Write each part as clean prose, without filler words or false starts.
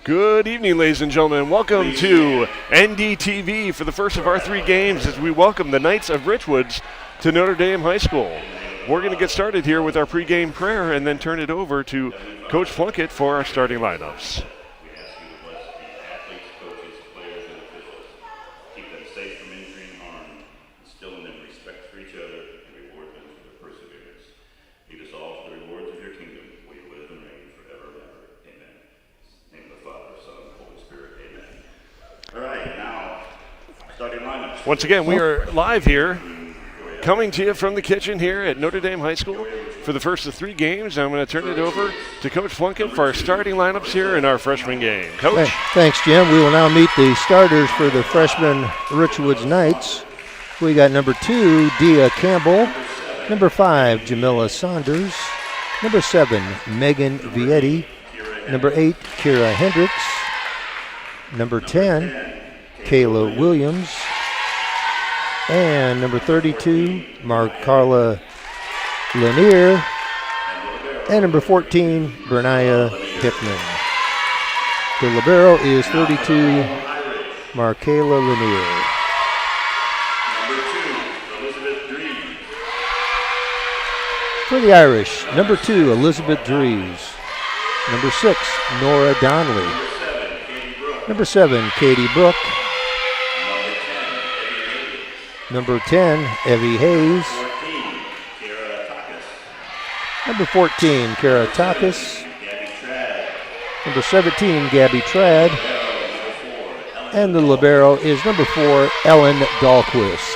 Good evening, ladies and gentlemen. Welcome to NDTV for the first of our 3 games as we welcome the Knights of Richwoods to Notre Dame High School. We're going to get started here with our pregame prayer and then turn it over to Coach Plunkett for our starting lineups. Once again, we are live here, coming to you from the kitchen here at Notre Dame High School for the first of 3 games. I'm going to turn it over to Coach Plunkett for our starting lineups here in our freshman game. Coach? Thanks, Jim. We will now meet the starters for the freshman Richwoods Knights. We got number 2, Dia Campbell, number 5, Jamila Saunders, number 7, Megan Vietti, number 8, Kira Hendricks, number 10, Kayla Williams, and number 32, Carla Lanier, and number 14, Bernia Hickman. The libero is 32, Markayla Lanier. For the Irish, number 2, Elizabeth Dries, number 6, Nora Donnelly, number 7, Katie Brook, number 10, Evie Hayes, number 14, Kara Takis, number 17, Gabby Trad, and the libero is number 4, Ellen Dahlquist.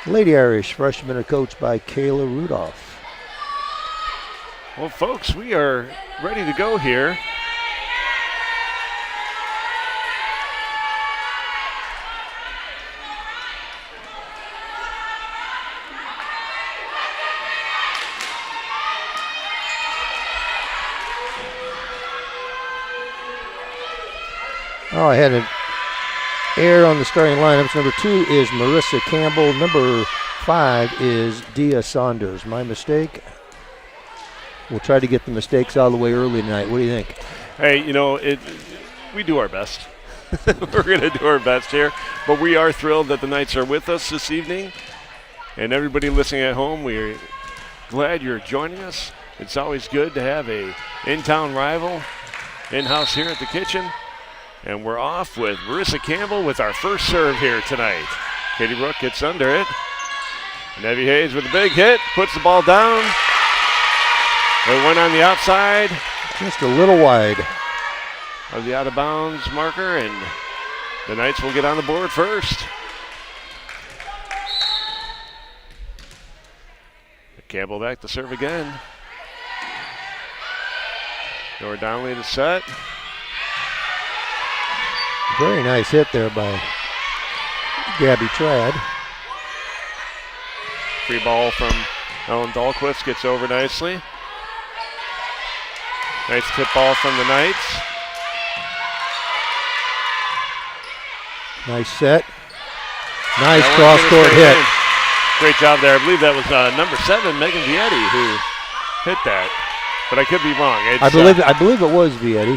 Lady Irish freshmen are coached by Kayla Rudolph. Well, folks, we are ready to go here. Oh, I had an error on the starting lineups. Number 2 is Marissa Campbell. Number 5 is Dia Saunders. My mistake. We'll try to get the mistakes out of the way early tonight. What do you think? Hey, we do our best. We're going to do our best here. But we are thrilled that the Knights are with us this evening. And everybody listening at home, we're glad you're joining us. It's always good to have a in-town rival in-house here at the kitchen. And we're off with Marissa Campbell with our first serve here tonight. Katie Brook gets under it. Evie Hayes with a big hit, puts the ball down. It went on the outside. Just a little wide of the out-of-bounds marker, and the Knights will get on the board first. Campbell back to serve again. Nora Donnelly to set. Very nice hit there by Gabby Trad. Free ball from Ellen Dahlquist, gets over nicely. Nice tip ball from the Knights. Nice set. Nice cross-court hit. Great job there. I believe that was number 7, Megan Vietti, who hit that. But I could be wrong. I believe it was Vietti.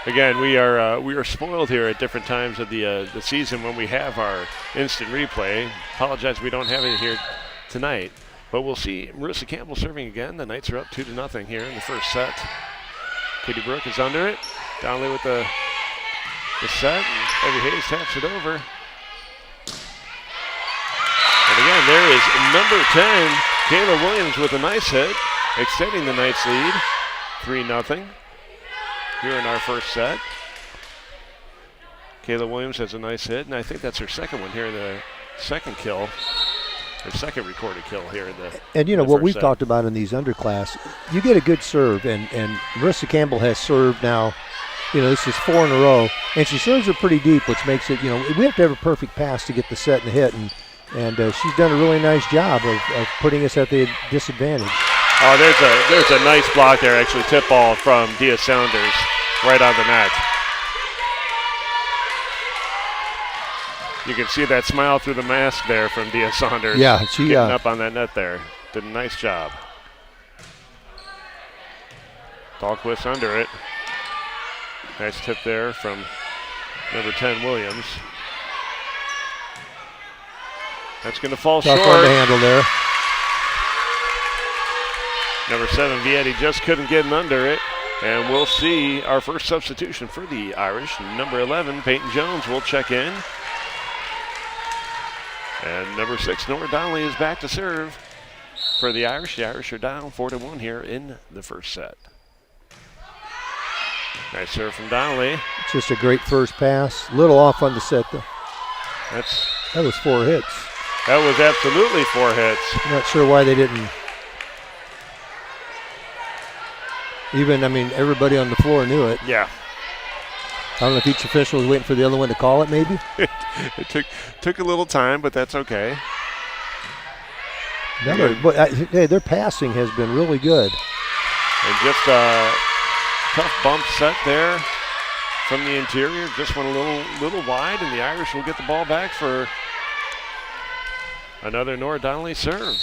Again, we are spoiled here at different times of the season when we have our instant replay. Apologize we don't have it here tonight, but we'll see Marissa Campbell serving again. The Knights are up 2-0 here in the first set. Katie Brook is under it. Donnelly with the set. And Evie Hayes taps it over. And again, there is number 10, Kayla Williams with a nice hit, extending the Knights lead, 3-0. Here in our first set. Kayla Williams has a nice hit, and I think that's her second one here in the second kill. Her second recorded kill here in the And what we've talked about in these underclass, you get a good serve, and Marissa Campbell has served now, this is 4 in a row, and she serves it pretty deep, which makes it, we have to have a perfect pass to get the set and the hit, and she's done a really nice job of putting us at the disadvantage. Oh, there's a nice block there, actually, tip ball from Dia Saunders right on the net. You can see that smile through the mask there from Dia Saunders. Yeah, she getting up on that net there. Did a nice job. Dahlquist under it. Nice tip there from number 10, Williams. That's going to fall Tough short. one to handle there. Number 7, Vietti, just couldn't get under it. And we'll see our first substitution for the Irish. Number 11, Peyton Jones, will check in. And number 6, Nora Donnelly, is back to serve for the Irish. The Irish are down 4-1 here in the first set. Nice serve from Donnelly. It's just a great first pass. Little off on the set, though. That was 4 hits. That was absolutely 4 hits. I'm not sure why they didn't. Everybody on the floor knew it. Yeah. I don't know if each official was waiting for the other one to call it, maybe. It took a little time, but that's okay. Their passing has been really good. And just a tough bump set there from the interior. Just went a little wide, and the Irish will get the ball back for another Nora Donnelly serve.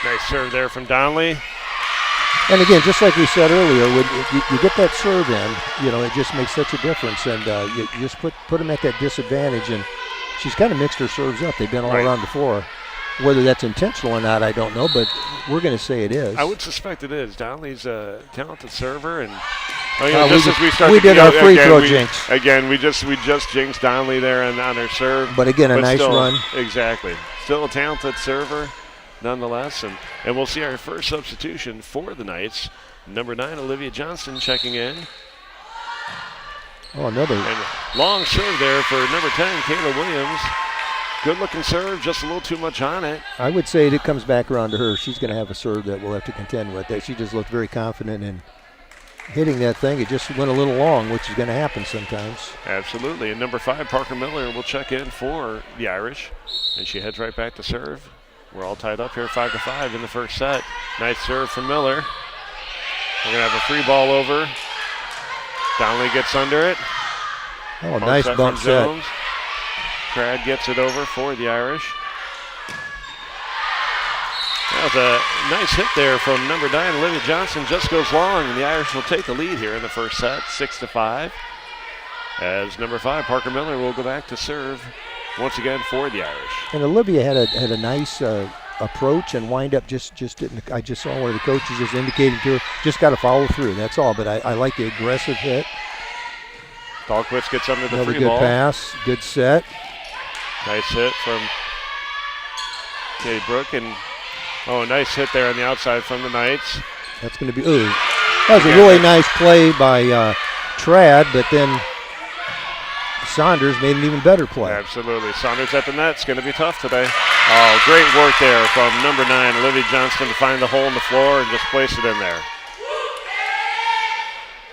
Nice serve there from Donnelly. And again, just like we said earlier, when you get that serve in, it just makes such a difference. And you just put them at that disadvantage. And she's kind of mixed her serves up. They've been all around the floor. Whether that's intentional or not, I don't know, but we're going to say it is. I would suspect it is. Donnelly's a talented server, and we did our free throw jinx. Again, we just jinxed Donnelly there on her serve. But again, a nice run. Exactly. Still a talented server, nonetheless, and we'll see our first substitution for the Knights. Number 9, Olivia Johnston, checking in. Oh, another long serve there for number 10, Kayla Williams. Good-looking serve, just a little too much on it. I would say it comes back around to her. She's going to have a serve that we'll have to contend with. That she just looked very confident in hitting that thing. It just went a little long, which is going to happen sometimes. Absolutely. And number 5, Parker Miller, will check in for the Irish. And she heads right back to serve. We're all tied up here 5-5 in the first set. Nice serve from Miller. We're going to have a free ball over. Donnelly gets under it. Oh, nice bump set. Crad gets it over for the Irish. That was a nice hit there from number 9, Olivia Johnson. Just goes long, and the Irish will take the lead here in the first set, 6-5. As number 5, Parker Miller, will go back to serve once again for the Irish. And Olivia had a nice approach and wind up just didn't. I just saw where the coaches just indicated to her, just got to follow through. That's all. But I like the aggressive hit. Dahlquist gets under the Another free good ball. pass, good set. Nice hit from Katie Brook, and a nice hit there on the outside from the Knights. That's going to be, that was a really nice play by Trad, but then Saunders made an even better play. Absolutely. Saunders at the net. It's going to be tough today. Oh, great work there from number 9, Olivia Johnston, to find the hole in the floor and just place it in there.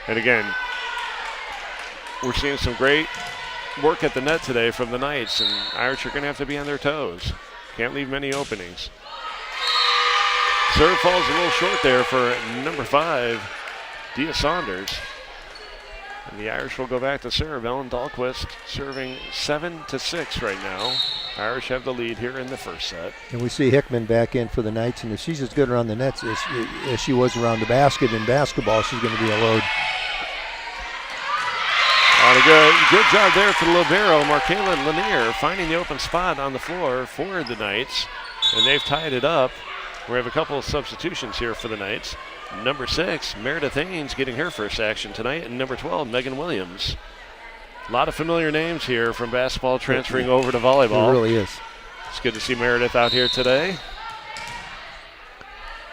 And again, we're seeing some great work at the net today from the Knights, and Irish are going to have to be on their toes. Can't leave many openings. Serve falls a little short there for number 5, Dia Saunders. And the Irish will go back to serve. Ellen Dahlquist serving 7-6 right now. Irish have the lead here in the first set. And we see Hickman back in for the Knights, and if she's as good around the nets as she was around the basket in basketball, she's going to be a load. Good job there for the libero, Markayla Lanier, finding the open spot on the floor for the Knights. And they've tied it up. We have a couple of substitutions here for the Knights. Number 6, Meredith Haynes, getting her first action tonight. And number 12, Megan Williams. A lot of familiar names here from basketball transferring over to volleyball. It really is. It's good to see Meredith out here today.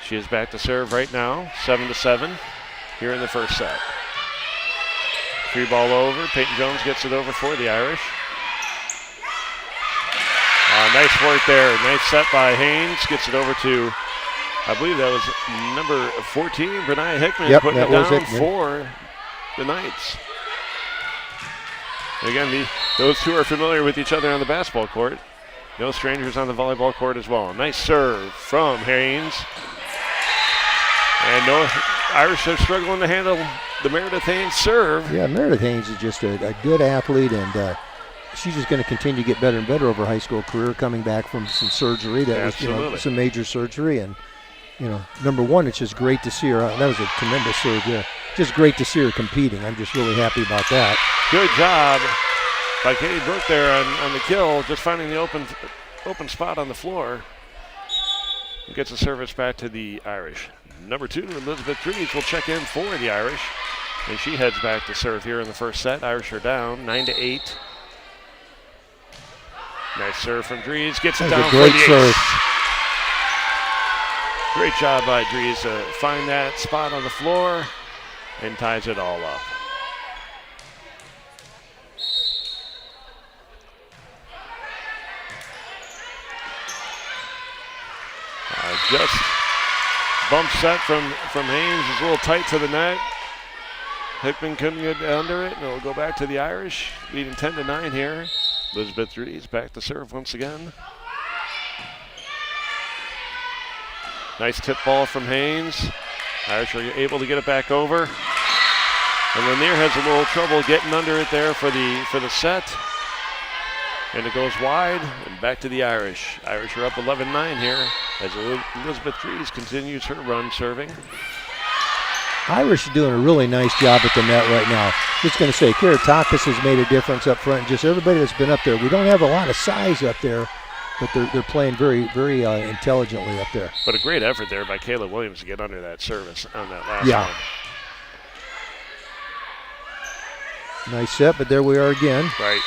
She is back to serve right now, 7-7 here in the first set. Free ball over. Peyton Jones gets it over for the Irish. Nice work there. Nice set by Haynes. Gets it over to, I believe that was number 14, Brenaya Hickman, putting it down for the Knights. And again, those two are familiar with each other on the basketball court. No strangers on the volleyball court as well. Nice serve from Haynes. And no Irish are struggling to handle the Meredith Haynes serve. Yeah, Meredith Haynes is just a good athlete, and she's just going to continue to get better and better over her high school career, coming back from some surgery that was some major surgery, and number one, it's just great to see her. That was a tremendous serve there. Just great to see her competing. I'm just really happy about that. Good job by Katie Brooke there on the kill, just finding the open spot on the floor. And gets the service back to the Irish. Number 2, Elizabeth Drees will check in for the Irish. And she heads back to serve here in the first set. Irish are down 9-8. Nice serve from Drees. Gets it down for the ace. Serve. Great job by Drees to find that spot on the floor and ties it all up. Just bump set from Haynes. Is a little tight to the net. Hickman couldn't get under it, and it'll go back to the Irish, leading 10-9 here. Elizabeth Drees back to serve once again. Nice tip ball from Haynes. Irish are able to get it back over. And Lanier has a little trouble getting under it there for the set. And it goes wide and back to the Irish. Irish are up 11-9 here as Elizabeth Drees continues her run serving. Irish is doing a really nice job at the net right now. Just going to say, Karatakis has made a difference up front. Just everybody that's been up there. We don't have a lot of size up there, but they're playing very, very intelligently up there. But a great effort there by Kayla Williams to get under that service on that last one. Nice set, but there we are again. Right.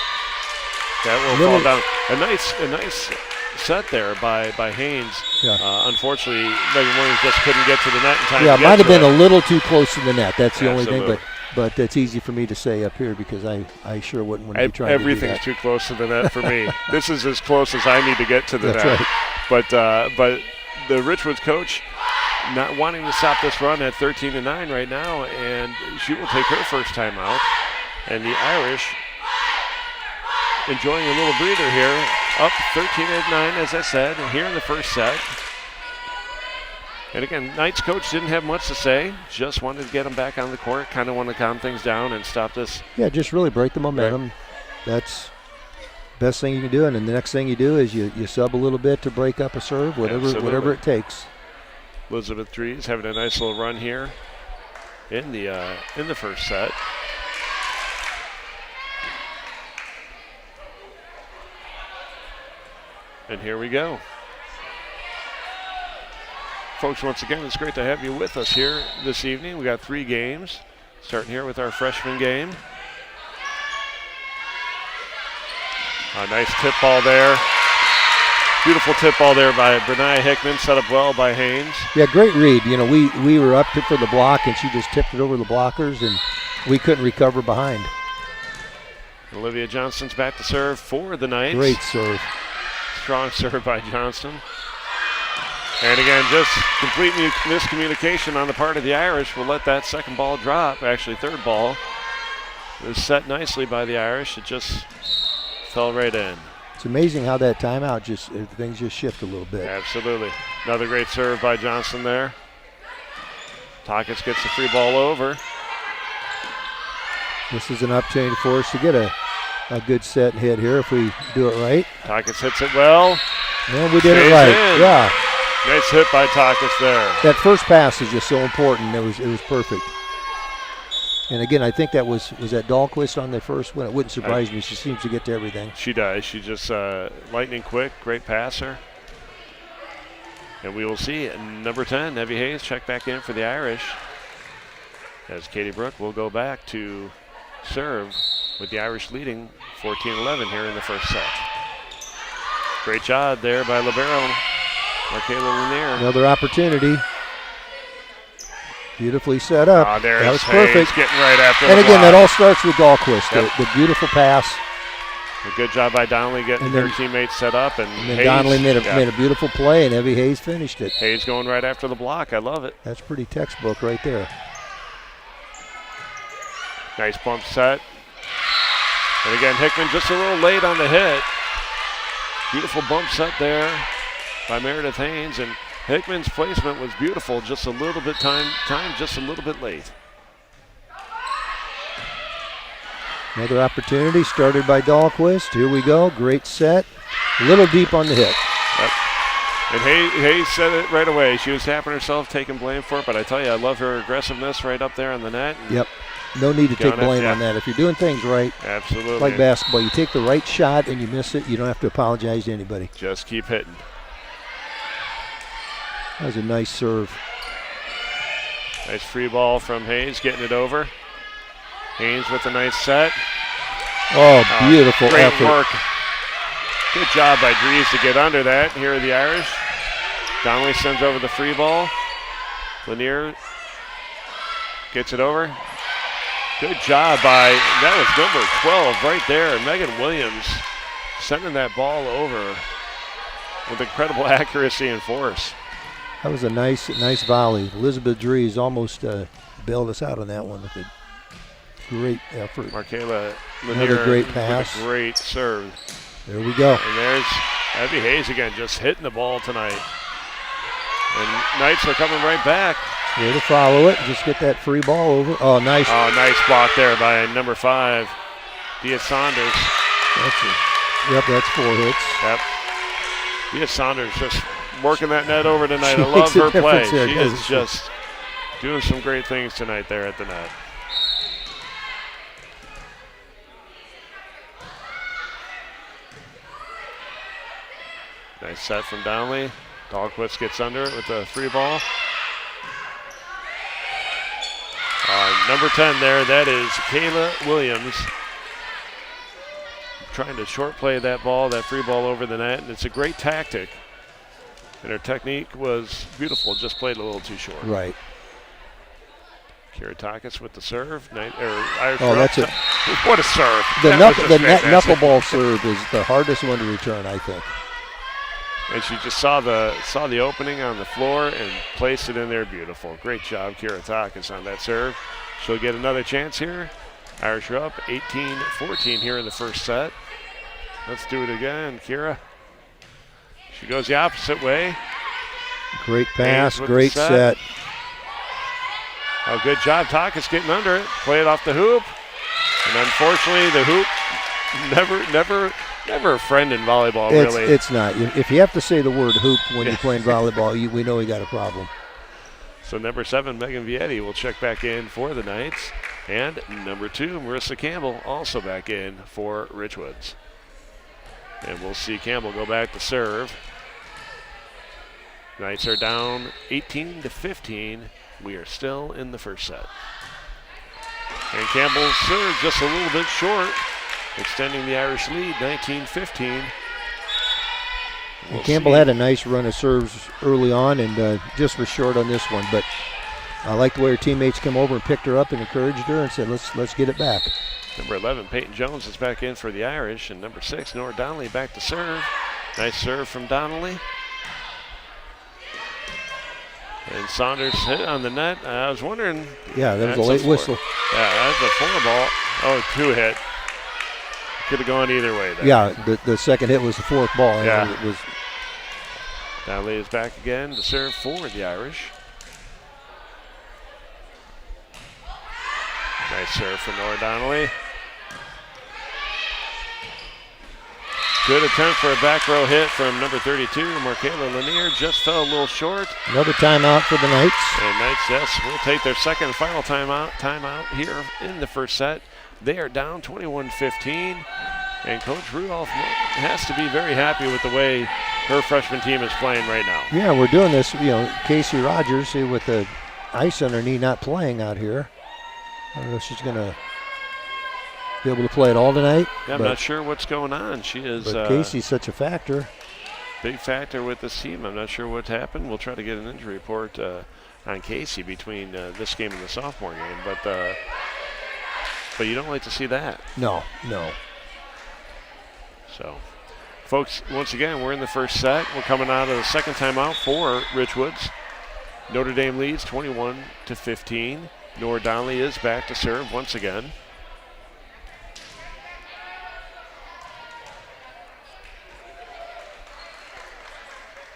That will fall down. A nice set there by Haynes. Yeah. Unfortunately, Megan Williams just couldn't get to the net in time. Yeah, it might have been a little too close to the net. That's the only Absolutely. thing, but it's easy for me to say up here because I sure wouldn't want to be trying to do that. Everything's too close to the net for me. This is as close as I need to get to the That's net. Right. But the Richwoods coach not wanting to stop this run at 13-9 right now, and she will take her first time out. And the Irish enjoying a little breather here, up 13-9, as I said, here in the first set. And again, Knights coach didn't have much to say, just wanted to get them back on the court, kind of want to calm things down and stop this. Yeah, just really break the momentum. Right. That's the best thing you can do. And then the next thing you do is you sub a little bit to break up a serve, whatever it takes. Elizabeth Drees having a nice little run here in the first set. And here we go. Folks, once again, it's great to have you with us here this evening. We got 3 games, starting here with our freshman game. A nice tip ball there. Beautiful tip ball there by Bernaya Hickman, set up well by Haynes. Yeah, great read. We were up for the block, and she just tipped it over the blockers, and we couldn't recover behind. Olivia Johnston's back to serve for the Knights. Great serve. Strong serve by Johnston. And again, just complete miscommunication on the part of the Irish will let that second ball drop, actually third ball. It was set nicely by the Irish. It just fell right in. It's amazing how that timeout things just shift a little bit. Absolutely. Another great serve by Johnston there. Takis gets the free ball over. This is an opportunity for us to get a good set and hit here if we do it right. Takis hits it well. And we did it right. In. Yeah. Nice hit by Takis there. That first pass is just so important. It was perfect. And again, I think that was that Dahlquist on the first one. It wouldn't surprise me. She seems to get to everything. She does. She just lightning quick, great passer. And we will see number 10, Evie Hayes, check back in for the Irish. As Katie Brooke will go back to serve with the Irish leading 14-11 here in the first set. Great job there by libero Markayla Lanier. Another opportunity. Beautifully set up. That was perfect. Getting right after and the again, block. that all starts with Dahlquist. Yep. The beautiful pass. A good job by Donnelly getting her teammates set up. And then Hayes, Donnelly made a beautiful play, and Evie Hayes finished it. Hayes going right after the block. I love it. That's pretty textbook right there. Nice bump set. And again, Hickman just a little late on the hit. Beautiful bump set there by Meredith Haynes, and Hickman's placement was beautiful, just a little bit time just a little bit late. Another opportunity started by Dahlquist. Here we go. Great set. A little deep on the hit. Yep. And Hayes said it right away. She was tapping herself, taking blame for it. But I tell you, I love her aggressiveness right up there on the net. Yep. No need to take blame on that. If you're doing things right, absolutely, like basketball, you take the right shot and you miss it, you don't have to apologize to anybody. Just keep hitting. That was a nice serve. Nice free ball from Hayes, getting it over. Hayes with a nice set. Oh, beautiful great effort. Work. Good job by Dries to get under that. Here are the Irish. Donnelly sends over the free ball. Lanier gets it over. Good job by, that was number 12 right there. Megan Williams sending that ball over with incredible accuracy and force. That was a nice volley. Elizabeth Dries almost bailed us out on that one with a great effort. Markayla Lanier, another great pass. With a great serve. There we go. And there's Abby Hayes again, just hitting the ball tonight. And Knights are coming right back. Way to follow it. Just get that free ball over. Oh, nice. Oh, nice block there by number 5, Dia Saunders. Yep, that's 4 hits. Yep. Dia Saunders just working that net over tonight. I love her play. She is just doing some great things tonight there at the net. Nice set from Donnelly. Dahlquist gets under it with a free ball. Number 10 there, that is Kayla Williams. Trying to short play that ball, that free ball over the net, and it's a great tactic. And her technique was beautiful, just played a little too short. Right. Kiritakis with the serve. That's it. What a serve. The knuckleball serve is the hardest one to return, I think. And she just saw the opening on the floor and placed it in there beautiful. Great job, Kiritakis, on that serve. She'll get another chance here. Irish are up 18-14 here in the first set. Let's do it again, Kira. She goes the opposite way. Great pass, great set. Oh, good job. Takis getting under it. Play it off the hoop. And unfortunately, the hoop never a friend in volleyball, really. It's not. If you have to say the word hoop when you're playing volleyball, we know we got a problem. So number 7, Megan Vietti, will check back in for the Knights. And number 2, Marissa Campbell, also back in for Richwoods. And we'll see Campbell go back to serve. Knights are down 18-15. We are still in the first set. And Campbell's serve just a little bit short, extending the Irish lead, 19-15. Campbell had a nice run of serves early on and just was short on this one. But I like the way her teammates came over and picked her up and encouraged her and said, let's get it back. Number 11, Peyton Jones, is back in for the Irish. And number 6, Nora Donnelly, back to serve. Nice serve from Donnelly. And Saunders hit on the net. I was wondering. Yeah, that was a late whistle. Yeah, that's a 4 ball. Oh, 2 hit. Could have gone either way there. Yeah, the second hit was the 4th ball. Yeah. It was. Donnelly is back again to serve for the Irish. Nice serve from Nora Donnelly. Good attempt for a back row hit from number 32, Markayla Lanier. Just fell a little short. Another timeout for the Knights. And Knights, yes, will take their second and final timeout here in the first set. They are down 21-15. And Coach Rudolph has to be very happy with the way her freshman team is playing right now. Yeah, we're doing this, Casey Rogers with the ice on her knee not playing out here. I don't know if she's going to be able to play it all tonight. Yeah, I'm not sure what's going on. She is. But Casey's such a factor. Big factor with this team. I'm not sure what happened. We'll try to get an injury report on Casey between this game and the sophomore game. But you don't like to see that. No. So, folks, once again, we're in the first set. We're coming out of the second timeout for Richwoods. Notre Dame leads 21-15. Nora Donnelly is back to serve once again.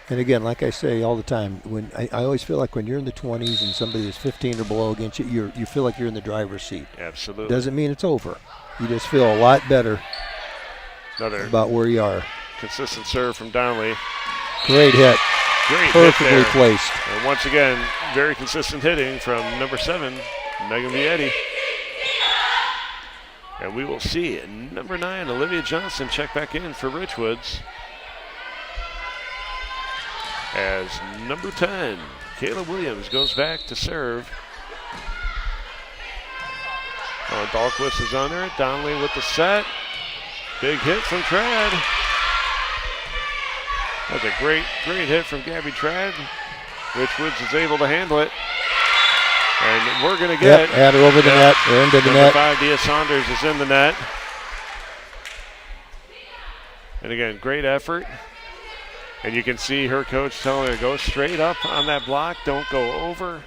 And again, like I say all the time, when I always feel like when you're in the 20s and somebody is 15 or below against you, you feel like you're in the driver's seat. Absolutely. Doesn't mean it's over. You just feel a lot better Another about where you are. consistent serve from Donnelly. Great hit. Great Perfectly hit there. placed. And once again, very consistent hitting from number 7, Megan Vietti. And we will see number 9, Olivia Johnson, check back in for Richwoods. As number 10, Kayla Williams, goes back to serve. Dahlquist is on there. Donnelly with the set. Big hit from Trad. That's a great hit from Gabby Trad. Richwoods is able to handle it. And we're going to get... Had her over the net, or into the net. Number 5, Dia Saunders, is in the net. And again, great effort. And you can see her coach telling her to go straight up on that block, don't go over.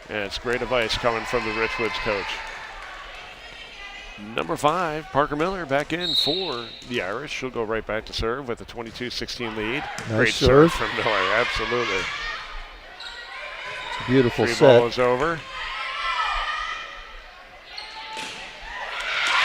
And it's great advice coming from the Richwoods coach. Number 5, Parker Miller, back in for the Irish. She'll go right back to serve with a 22-16 lead. Nice Great serve from Miller, absolutely. It's a beautiful Free set. ball is over.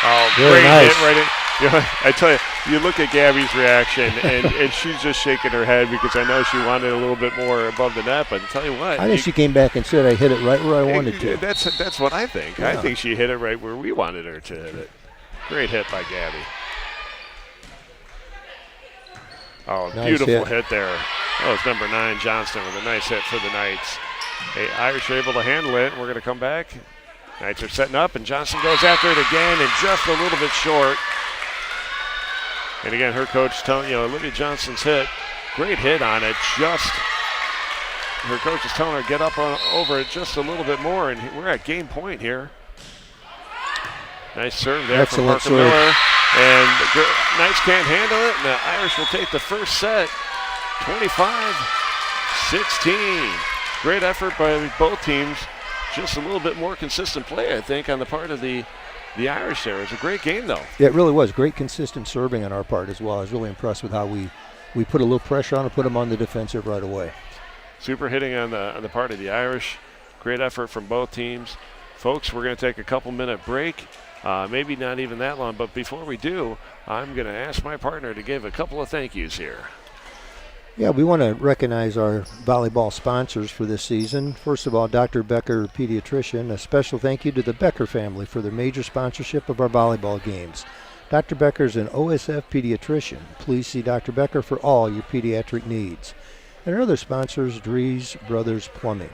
Oh, Very great nice. hit right in. You know, I tell you, you look at Gabby's reaction, and she's just shaking her head because I know she wanted a little bit more above the net. But I tell you what, I think she came back and said I hit it right where I wanted to. That's what I think. Yeah. I think she hit it right where we wanted her to hit it. Great hit by Gabby. Oh, Nice beautiful hit. hit there. That was number 9, Johnston, with a nice hit for the Knights. The Irish are able to handle it, and we're going to come back. Knights are setting up, and Johnson goes after it again, and just a little bit short. And again, her coach telling Olivia Johnson's hit, great hit on it. Just her coach is telling her get up over it just a little bit more, and we're at game point here. Nice serve there from Excellent Parker serve. Miller, and the Knights can't handle it, and the Irish will take the first set, 25-16. Great effort by both teams. Just a little bit more consistent play, I think, on the part of the Irish there. It was a great game, though. Yeah, it really was. Great consistent serving on our part as well. I was really impressed with how we put a little pressure on and put them on the defensive right away. Super hitting on the part of the Irish. Great effort from both teams. Folks, we're going to take a couple-minute break. Maybe not even that long, but before we do, I'm going to ask my partner to give a couple of thank yous here. Yeah, we want to recognize our volleyball sponsors for this season. First of all, Dr. Becker, pediatrician. A special thank you to the Becker family for their major sponsorship of our volleyball games. Dr. Becker is an OSF pediatrician. Please see Dr. Becker for all your pediatric needs. And our other sponsors, Dries Brothers Plumbing.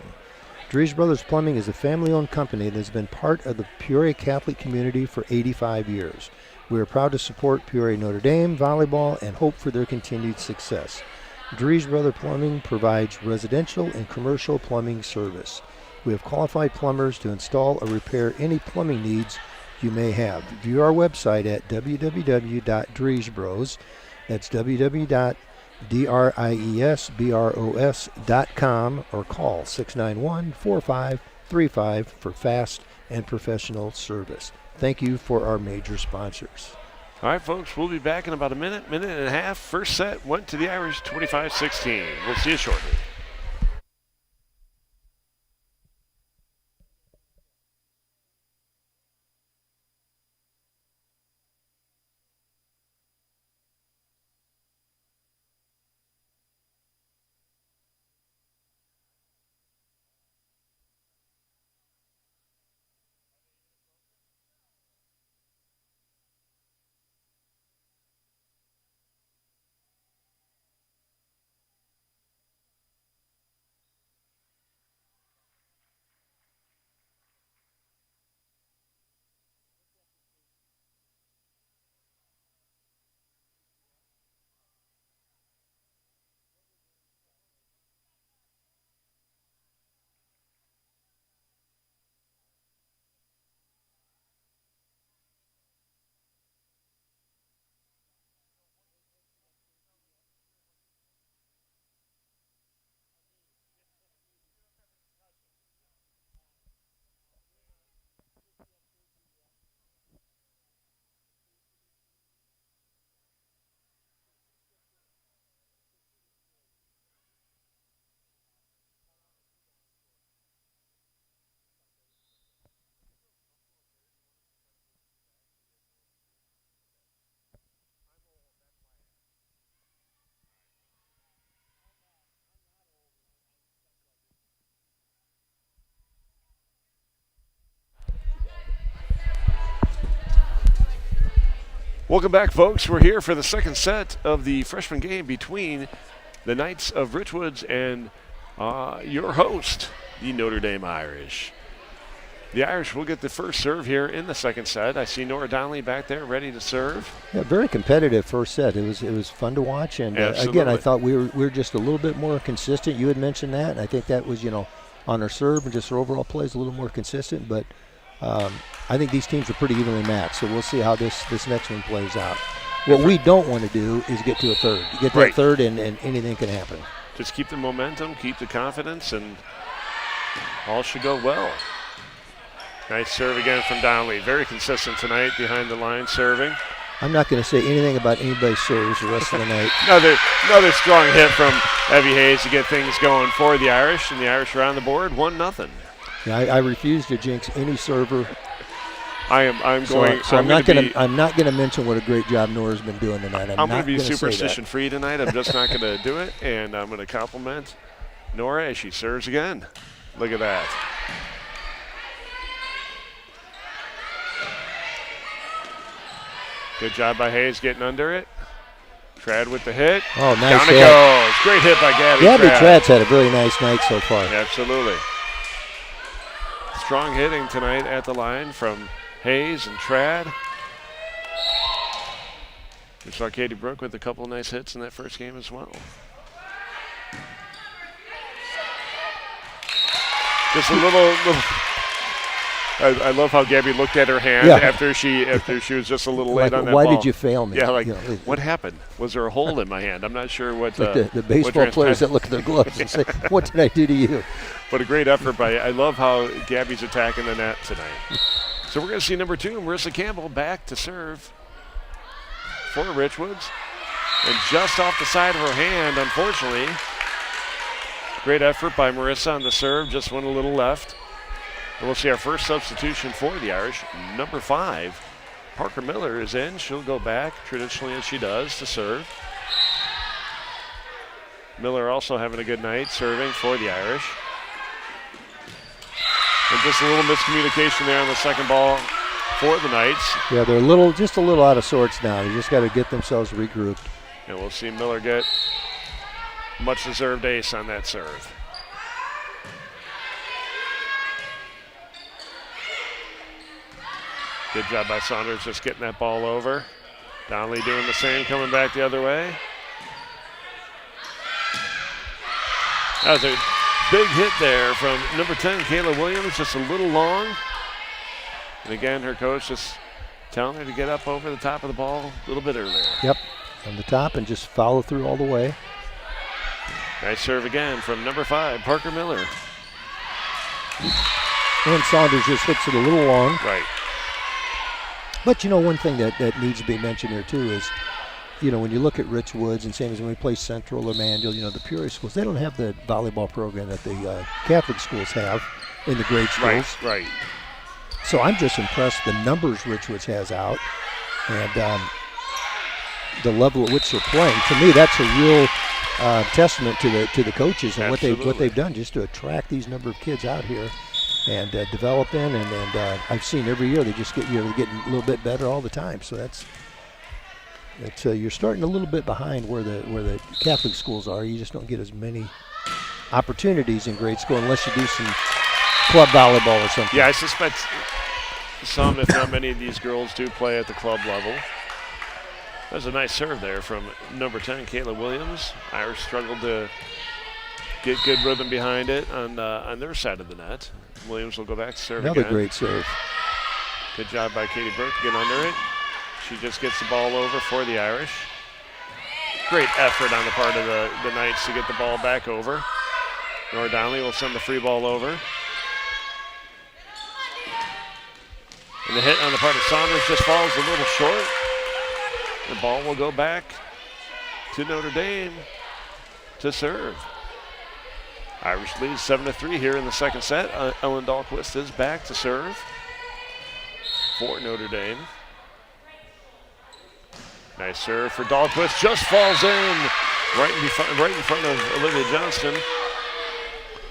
Dries Brothers Plumbing is a family-owned company that has been part of the Peoria Catholic community for 85 years. We are proud to support Peoria Notre Dame volleyball and hope for their continued success. Dries Brother Plumbing provides residential and commercial plumbing service. We have qualified plumbers to install or repair any plumbing needs you may have. View our website at www.driesbros. That's www.driesbros.com or call 691-4535 for fast and professional service. Thank you for our major sponsors. All right, folks, we'll be back in about a minute and a half. First set went to the Irish, 25-16. We'll see you shortly. Welcome back, folks. We're here for the second set of the freshman game between the Knights of Richwoods and your host, the Notre Dame Irish. The Irish will get the first serve here in the second set. I see Nora Donnelly back there ready to serve. Yeah, very competitive first set. It was fun to watch, and again, I thought we were just a little bit more consistent. You had mentioned that, and I think that was, on her serve and just her overall play is a little more consistent. But I think these teams are pretty evenly matched, so we'll see how this next one plays out. What we don't want to do is get to a third. Get to a third, and anything can happen. Just keep the momentum, keep the confidence, and all should go well. Nice serve again from Donnelly. Very consistent tonight behind the line serving. I'm not going to say anything about anybody's serves the rest of the night. Another strong hit from Evie Hayes to get things going for the Irish, and the Irish are on the board, 1-0. Yeah, I refuse to jinx any server. I'm not going to mention what a great job Nora's been doing tonight. I'm going to be superstition free tonight. I'm just not going to do it, and I'm going to compliment Nora as she serves again. Look at that. Good job by Hayes getting under it. Trad with the hit. Oh, nice hit. Down it goes. Great hit by Gabby Trad's had a really nice night so far. Absolutely. Strong hitting tonight at the line from Hayes and Trad. We saw Katie Brooke with a couple of nice hits in that first game as well. Just a little I love how Gabby looked at her hand after she was just a little late on that ball. Why did you fail me? Yeah, what happened? Was there a hole in my hand? I'm not sure what. The baseball players that look at their gloves and say, "What did I do to you?" But a great effort by. I love how Gabby's attacking the net tonight. So we're going to see number 2, Marissa Campbell, back to serve for Richwoods, and just off the side of her hand, unfortunately. Great effort by Marissa on the serve. Just went a little left. And we'll see our first substitution for the Irish. Number 5, Parker Miller is in. She'll go back, traditionally as she does, to serve. Miller also having a good night serving for the Irish. And just a little miscommunication there on the second ball for the Knights. Yeah, they're just a little out of sorts now. They just got to get themselves regrouped. And we'll see Miller get much-deserved ace on that serve. Good job by Saunders just getting that ball over. Donnelly doing the same, coming back the other way. That was a big hit there from number 10, Kayla Williams, just a little long. And again, her coach just telling her to get up over the top of the ball a little bit earlier. Yep, on the top and just follow through all the way. Nice serve again from number 5, Parker Miller. And Saunders just hits it a little long. Right. But, one thing that needs to be mentioned here, too, is, when you look at Richwoods, and same as when we play Central or Mandel, the Peoria schools, they don't have the volleyball program that the Catholic schools have in the grade schools. Right. So I'm just impressed the numbers Richwoods has out and the level at which they're playing. To me, that's a real testament to the coaches and what they've done just to attract these number of kids out here and develop in. And I've seen every year they just get getting a little bit better all the time. So that's you're starting a little bit behind where the Catholic schools are. You just don't get as many opportunities in grade school unless you do some club volleyball or something. Yeah, I suspect some, if not many, of these girls do play at the club level. That was a nice serve there from number 10, Kayla Williams. Irish struggled to get good rhythm behind it on their side of the net. Williams will go back to serve Another again. great serve. Good job by Katie Burke to get under it. She just gets the ball over for the Irish. Great effort on the part of the Knights to get the ball back over. Nora Donnelly will send the free ball over. And the hit on the part of Saunders just falls a little short. The ball will go back to Notre Dame to serve. Irish leads 7-3 here in the second set. Ellen Dahlquist is back to serve for Notre Dame. Nice serve for Dahlquist. Just falls in right in front of Olivia Johnston.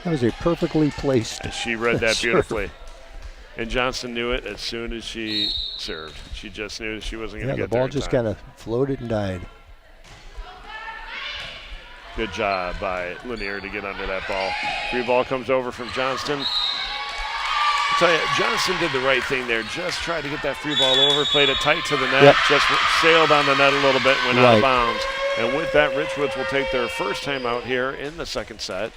That was a perfectly placed She read that beautifully. And Johnston knew it as soon as she served. She just knew she wasn't going to get the there. ball just kind of floated and died. Good job by Lanier to get under that ball. Free ball comes over from Johnston. I'll tell you, Johnston did the right thing there. Just tried to get that free ball over, played it tight to the net, just sailed on the net a little bit, went out of bounds. And with that, Richwoods will take their first time out here in the second set.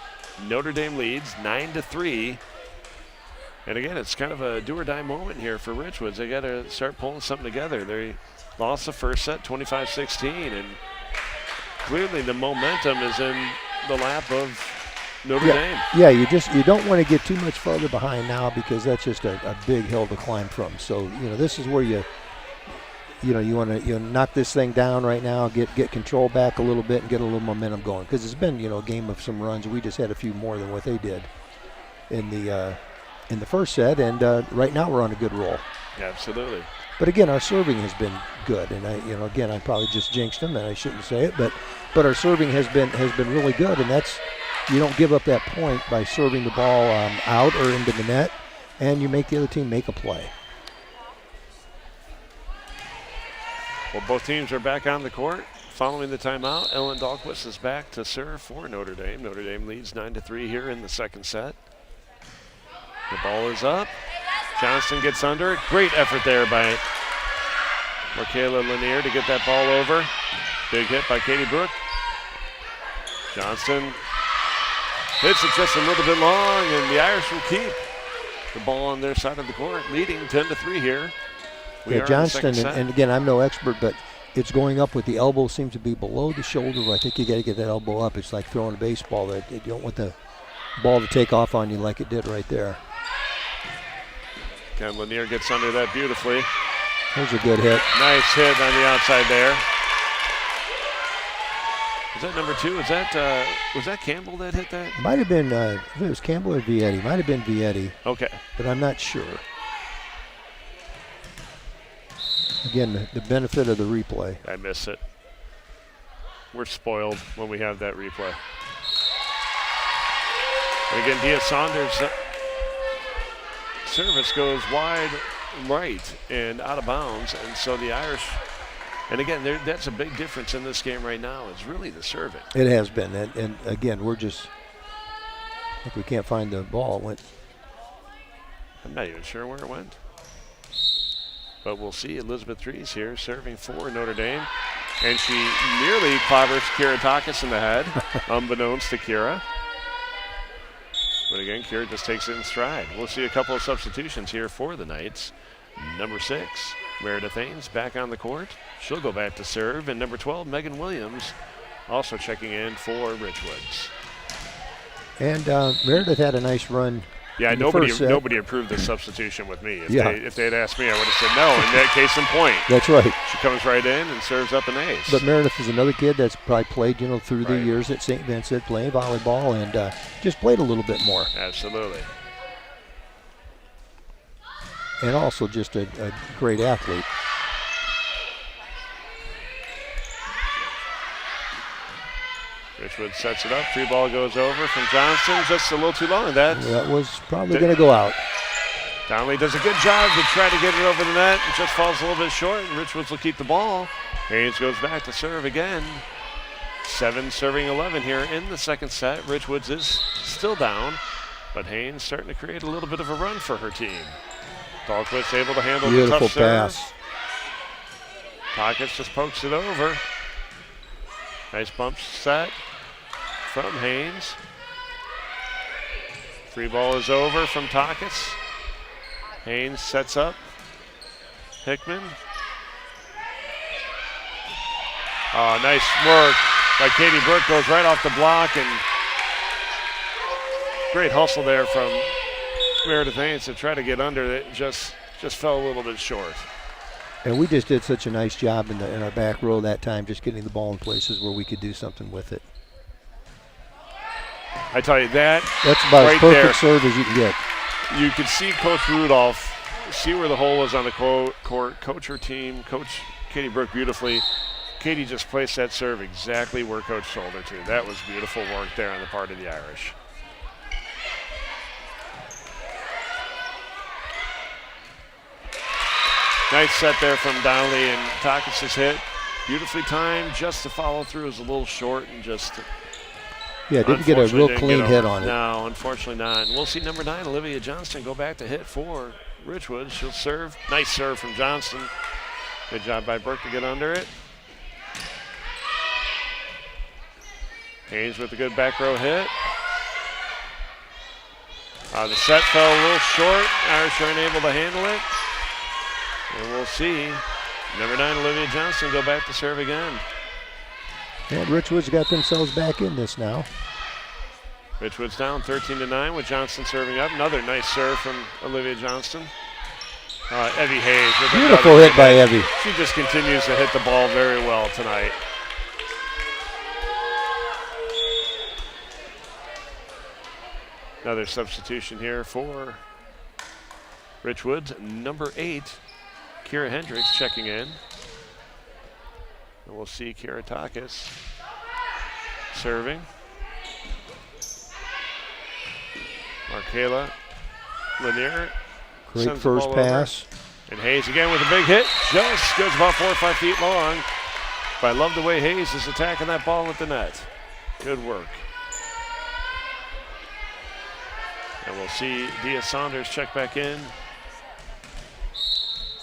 Notre Dame leads 9-3. And again, it's kind of a do-or-die moment here for Richwoods. They got to start pulling something together. They lost the first set, 25-16, and clearly the momentum is in the lap of Notre Dame. Yeah, you don't want to get too much farther behind now because that's just a big hill to climb from. So this is where you want to knock this thing down right now, get control back a little bit, and get a little momentum going. Because it's been a game of some runs. We just had a few more than what they did in the first set, and right now we're on a good roll. Absolutely. But again, our serving has been good, and I probably just jinxed them, and I shouldn't say it, but our serving has been really good, and that's, you don't give up that point by serving the ball out or into the net, and you make the other team make a play. Well, both teams are back on the court. Following the timeout, Ellen Dahlquist is back to serve for Notre Dame. Notre Dame leads 9-3 here in the second set. The ball is up. Johnston gets under it. Great effort there by Michaela Lanier to get that ball over. Big hit by Katie Brooke. Johnston hits it just a little bit long, and the Irish will keep the ball on their side of the court, leading 10-3 here. Johnston, and again, I'm no expert, but it's going up with the elbow, seems to be below the shoulder. I think you got to get that elbow up. It's like throwing a baseball. You don't want the ball to take off on you like it did right there. And Lanier gets under that beautifully. That was a good hit. Nice hit on the outside there. Was that number 2? Was that Campbell that hit that? Might have been, if it was Campbell or Vietti. Might have been Vietti. Okay. But I'm not sure. Again, the benefit of the replay. I miss it. We're spoiled when we have that replay. And again, Dia Saunders' service goes wide right and out of bounds, and so the Irish, and again, that's a big difference in this game right now, is really the serving. It has been, and again, I think we can't find the ball. It went. I'm not even sure where it went. But we'll see. Elizabeth Dries here serving for Notre Dame. And she nearly clobbers Kira Takis in the head, unbeknownst to Kira. But again, Kira just takes it in stride. We'll see a couple of substitutions here for the Knights. Number 6, Meredith Haynes back on the court. She'll go back to serve. And number 12, Megan Williams, also checking in for Richwoods. And Meredith had a nice run. Yeah, nobody approved the substitution with me. If they had asked me, I would have said no. In that case in point. That's right. She comes right in and serves up an ace. But Meredith is another kid that's probably played, through the years at St. Vincent, playing volleyball, and just played a little bit more. Absolutely. And also just a great athlete. Richwoods sets it up. Free ball goes over from Johnston. Just a little too long. That was probably going to go out. Donnelly does a good job to try to get it over the net. It just falls a little bit short, and Richwoods will keep the ball. Haynes goes back to serve again. 7 serving 11 here in the second set. Richwoods is still down, but Haynes starting to create a little bit of a run for her team. Dahlquist able to handle the tough serve. Pass. Takis just pokes it over. Nice bump set from Haynes. Free ball is over from Takis. Haynes sets up. Hickman. Oh, nice work by Katie Brooke. Goes right off the block, and great hustle there from Meredith Haynes to try to get under it. Just fell a little bit short. And we just did such a nice job in our back row that time, just getting the ball in places where we could do something with it. I tell you, that's about right as perfect there. serve as you can get. You could see Coach Rudolph see where the hole was on the court, coach her team, coach Katie Brooke beautifully. Katie just placed that serve exactly where Coach told her to. That was beautiful work there on the part of the Irish. Nice set there from Donnelly, and Takis' hit. Beautifully timed, just the follow through was a little short and just. Yeah, didn't get a real clean hit on it. No, unfortunately not. And we'll see number 9, Olivia Johnston, go back to hit for Richwoods. She'll serve. Nice serve from Johnston. Good job by Burke to get under it. Haynes with a good back row hit. The set fell a little short. Irish are unable to handle it. And we'll see number 9, Olivia Johnston, go back to serve again. And Richwoods got themselves back in this now. Richwoods down 13-9 with Johnston serving up. Another nice serve from Olivia Johnston. Evie Hayes. With beautiful hit by Evie. She just continues to hit the ball very well tonight. Another substitution here for Richwoods. Number 8, Kira Hendricks checking in. And we'll see Kira Takis serving. Markela Lanier. Great first pass. And Hayes again with a big hit. Just goes about 4 or 5 feet long. But I love the way Hayes is attacking that ball at the net. Good work. And we'll see Dia Saunders check back in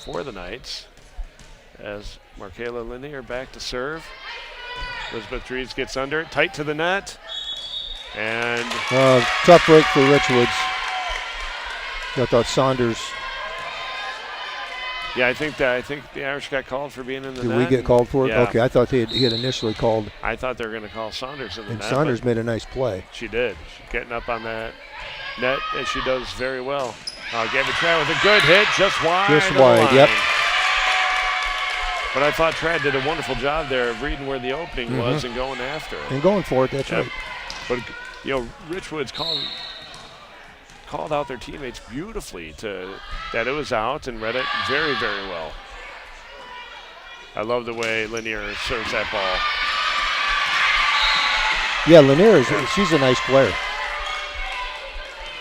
for the Knights as Markela Lanier back to serve. Elizabeth Drees gets under it, tight to the net. And tough break for Richwoods. I thought Saunders. Yeah, I think the Irish got called for being in the net. Did we get called for it? Yeah. Okay, I thought he had initially called. I thought they were going to call Saunders in the net. And Saunders made a nice play. She did. She's getting up on that net as she does very well. Gabby Trad with a good hit, just wide. Just of the wide, line. yep. But I thought Trad did a wonderful job there of reading where the opening was and going after it. And going for it, that's right. But, you know, Richwoods called out their teammates beautifully that it was out and read it very, very well. I love the way Lanier serves that ball. Yeah, Lanier, she's a nice player.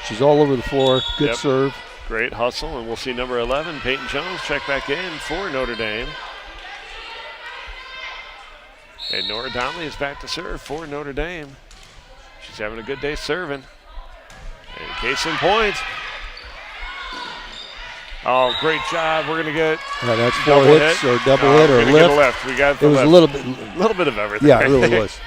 She's all over the floor. Good serve. Great hustle, and we'll see number 11, Peyton Jones, check back in for Notre Dame. And Nora Donnelly is back to serve for Notre Dame. She's having a good day serving. And case in point. Oh, great job. We're going to get that's 4 hits or double hit or lift. lift. We got the it was lift. a little bit of everything. Yeah, it really was.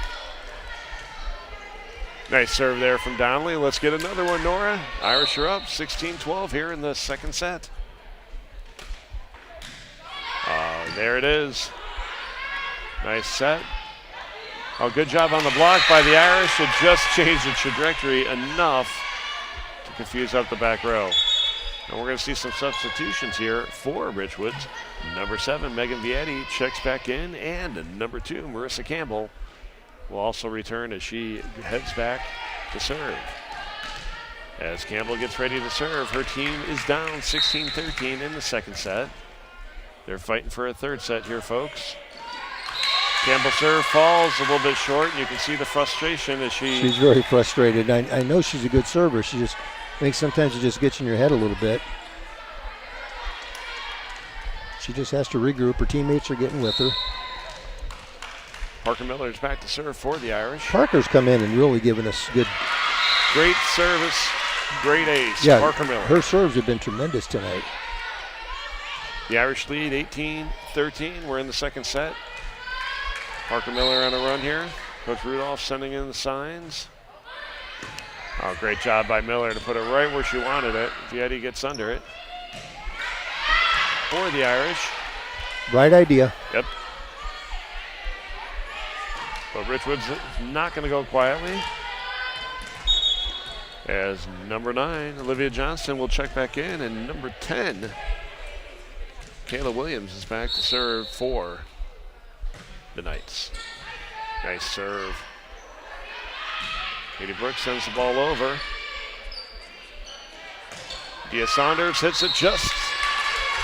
Nice serve there from Donnelly. Let's get another one, Nora. Irish are up 16-12 here in the second set. There it is. Nice set. Oh, good job on the block by the Irish. It just changed the trajectory enough to confuse up the back row. And we're going to see some substitutions here for Richwoods. Number 7, Megan Vietti checks back in, and number 2, Marissa Campbell will also return as she heads back to serve. As Campbell gets ready to serve, her team is down 16-13 in the second set. They're fighting for a third set here, folks. Campbell serve falls a little bit short, and you can see the frustration as she's very frustrated. I know she's a good server. I think sometimes it just gets in your head a little bit. She just has to regroup. Her teammates are getting with her. Parker Miller is back to serve for the Irish. Parker's come in and really given us great service, great ace. Yeah, Parker Miller. Her serves have been tremendous tonight. The Irish lead 18-13. We're in the second set. Parker Miller on a run here. Coach Rudolph sending in the signs. Oh, great job by Miller to put it right where she wanted it. Vietti gets under it. For the Irish. Right idea. Yep. But Richwoods is not going to go quietly. As number 9, Olivia Johnston, will check back in, and number 10, Kayla Williams, is back to serve for the Knights. Nice serve. Katie Brooks sends the ball over. Dia Saunders hits it just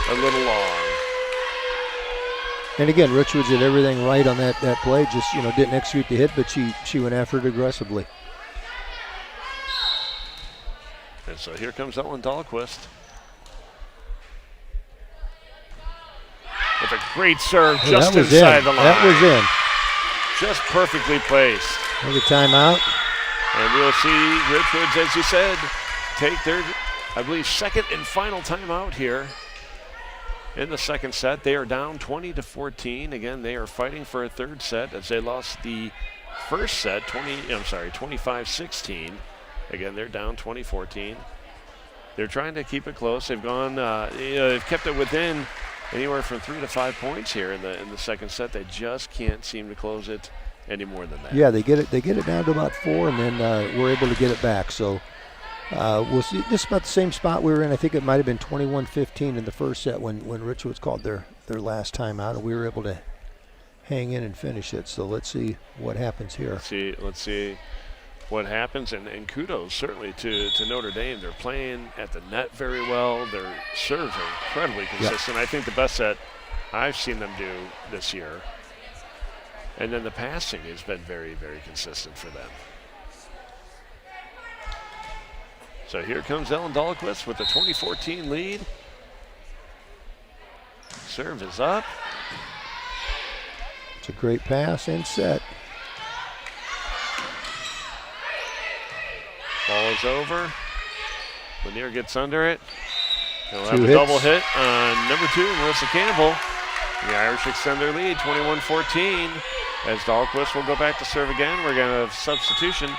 a little long. And again, Richwoods did everything right on that play. Just, didn't execute the hit, but she went after it aggressively. And so here comes Ellen Dahlquist. with a great serve Oh, just that was inside in. the line. That was in. Just perfectly placed. Another timeout. And we'll see Richwoods, as you said, take their, I believe, second and final timeout here in the second set. They are down 20-14. Again, they are fighting for a third set as they lost the first set 25-16. Again, they're down 20-14. They're trying to keep it close. They've gone, they've kept it within anywhere from 3 to 5 points here in the second set. They just can't seem to close it any more than that. Yeah, they get it down to about 4, and then we're able to get it back. So we'll see. This is about the same spot we were in. I think it might have been 21-15 in the first set when Richwoods called their last timeout, and we were able to hang in and finish it. So let's see what happens here. Let's see what happens, and kudos certainly to Notre Dame. They're playing at the net very well. Their serves are incredibly consistent. Yep. I think the best set I've seen them do this year. And then the passing has been very, very consistent for them. So here comes Ellen Dahlquist with the 2014 lead. Serve is up. It's a great pass and set. Ball is over. Lanier gets under it. He'll have a hits. Double hit on number 2, Melissa Campbell. The Irish extend their lead, 21-14. As Dahlquist will go back to serve again, we're going to have substitution.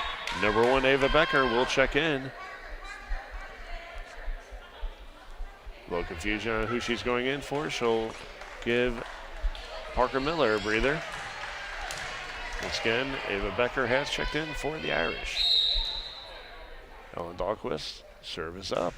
Number 1, Ava Becker, will check in. A little confusion on who she's going in for. She'll give Parker Miller a breather. Once again, Ava Becker has checked in for the Irish. Ellen Dahlquist, serve is up.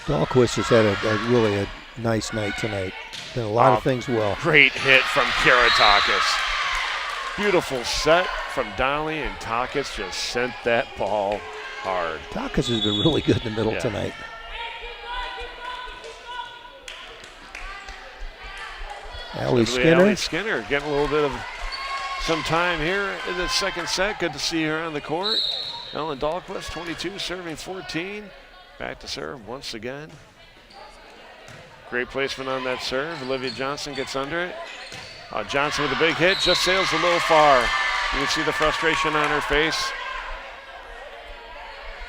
Dahlquist has had a really nice night tonight. Done a lot of things well. Great hit from Kara Takis. Beautiful set from Donnelly, and Takis just sent that ball hard. Takis has been really good in the middle tonight. Allie Skinner getting a little bit of some time here in the second set. Good to see her on the court. Ellen Dahlquist, 22, serving 14. Back to serve once again. Great placement on that serve. Olivia Johnson gets under it. Johnson with a big hit, just sails a little far. You can see the frustration on her face.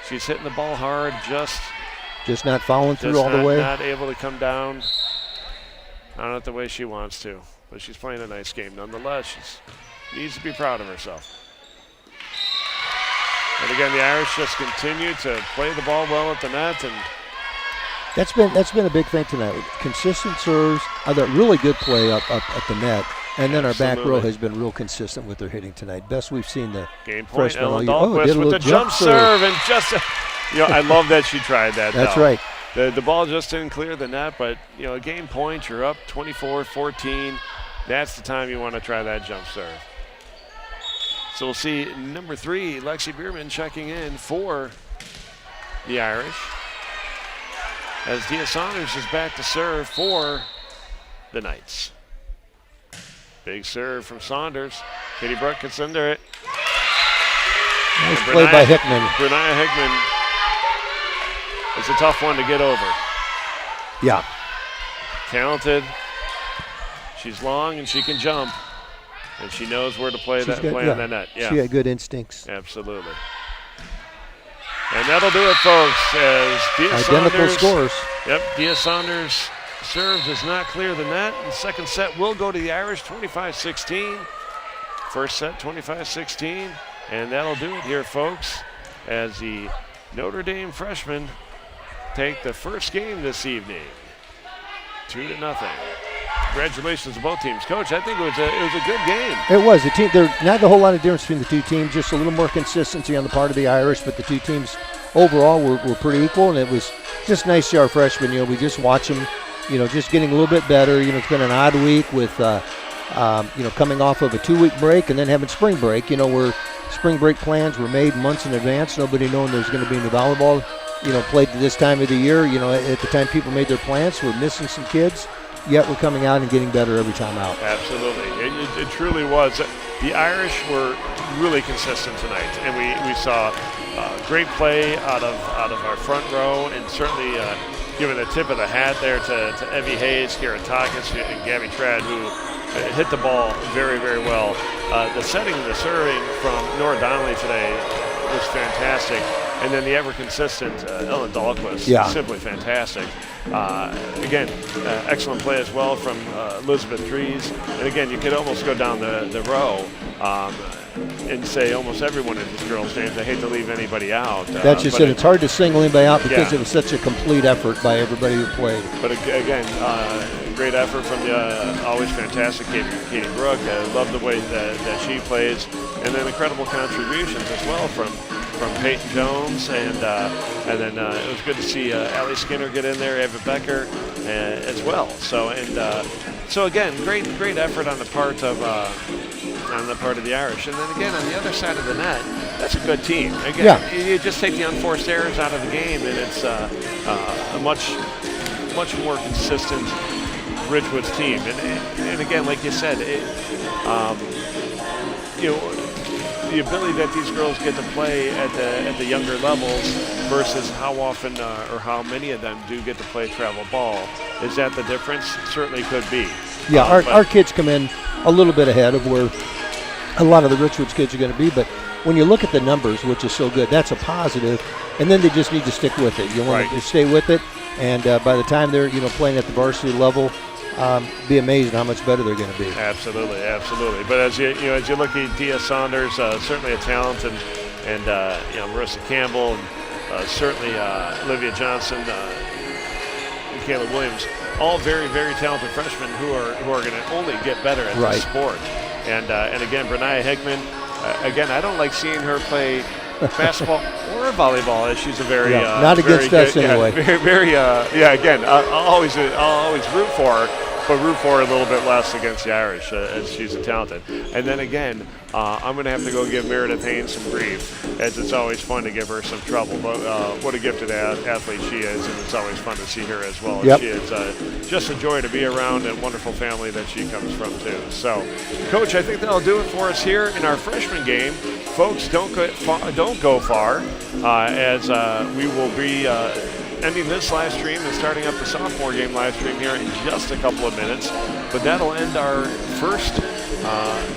She's hitting the ball hard, just not following through all the way. Not able to come down. Not the way she wants to, but she's playing a nice game nonetheless. She needs to be proud of herself. And again, the Irish just continue to play the ball well at the net, and that's been a big thing tonight. Consistent serves, really good play up at the net, and then our back row has been real consistent with their hitting tonight. Best we've seen the game point. freshman Ellen Dahlquist with the jump serve, and just I love that she tried that. That's right. The ball just didn't clear the net, but a game point. You're up 24-14. That's the time you want to try that jump serve. So we'll see number 3, Lexi Bierman, checking in for the Irish. As Dia Saunders is back to serve for the Knights. Big serve from Saunders. Katie Bruck gets under it. Nice play by Hickman. Brunaya Hickman. It's a tough one to get over. Yeah. Talented. She's long and she can jump. And she knows where to play on that net. Yeah. She got good instincts. Absolutely. And that'll do it, folks, as Identical scores. Yep, Dia Saunders' serve does not clear the net. And the second set will go to the Irish, 25-16. First set, 25-16. And that'll do it here, folks, as the Notre Dame freshmen take the first game this evening, 2-0. Congratulations to both teams. Coach, I think it was a good game. It was. There's not a whole lot of difference between the two teams, just a little more consistency on the part of the Irish, but the two teams overall were pretty equal, and it was just nice to see our freshmen. We just watch them, just getting a little bit better. It's been an odd week with, coming off of a 2-week break and then having spring break, where spring break plans were made months in advance, nobody knowing there's going to be any volleyball, played at this time of the year. At the time people made their plans, we're missing some kids. Yet we're coming out and getting better every time out. Absolutely. It truly was. The Irish were really consistent tonight, and we saw great play out of our front row, and certainly giving a tip of the hat there to Evie Hayes, Karen Takis, and Gabby Trad, who hit the ball very, very well. The setting and the serving from Nora Donnelly today was fantastic. And then the ever-consistent Ellen Dahlquist, simply fantastic. Again, excellent play as well from Elizabeth Trees. And again, you could almost go down the row and say almost everyone in this girls' games. I hate to leave anybody out. That's just it. It's hard to single anybody out because it was such a complete effort by everybody who played. But again, great effort from the always fantastic Katie Brooke. I love the way that she plays. And then incredible contributions as well from Peyton Jones, and then it was good to see Allie Skinner get in there, Eva Becker as well. So again, great effort on the part of the Irish. And then again on the other side of the net, that's a good team. Again, you just take the unforced errors out of the game, and it's a much more consistent Richwoods team. And again, like you said, the ability that these girls get to play at the younger levels versus how often or how many of them do get to play travel ball. Is that the difference? Certainly could be. Yeah, our kids come in a little bit ahead of where a lot of the Richwoods kids are going to be, but when you look at the numbers, which is so good, that's a positive, and then they just need to stick with it. You want to stay with it, and by the time they're playing at the varsity level, be amazed how much better they're going to be. Absolutely. But as you look at Dia Saunders, certainly a talent, and Marissa Campbell, and certainly Olivia Johnson, Michaela Williams, all very, very talented freshmen who are going to only get better at this sport. And again, Brenaya Hegman, again, I don't like seeing her play basketball or volleyball, as she's a very not against very us good, anyway. Again, I'll always root for her, but root for her a little bit less against the Irish, as she's a talented. And then again, I'm going to have to go give Meredith Haynes some grief, as it's always fun to give her some trouble. But what a gifted athlete she is, and it's always fun to see her as well. She is just a joy to be around, and wonderful family that she comes from too. So, Coach, I think that'll do it for us here in our freshman game. Folks, don't go far, as we will be ending this live stream and starting up the sophomore game live stream here in just a couple of minutes. But that'll end our first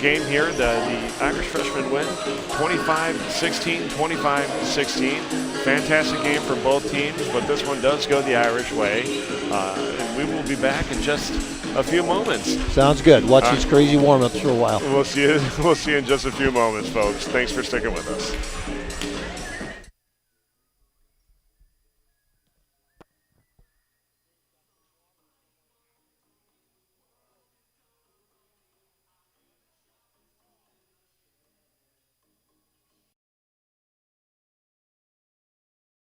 game here. The Irish freshmen win 25-16, 25-16. Fantastic game for both teams, but this one does go the Irish way. And we will be back in just a few moments. Sounds good. Watch these crazy warm-ups for a while. We'll see you in just a few moments, folks. Thanks for sticking with us.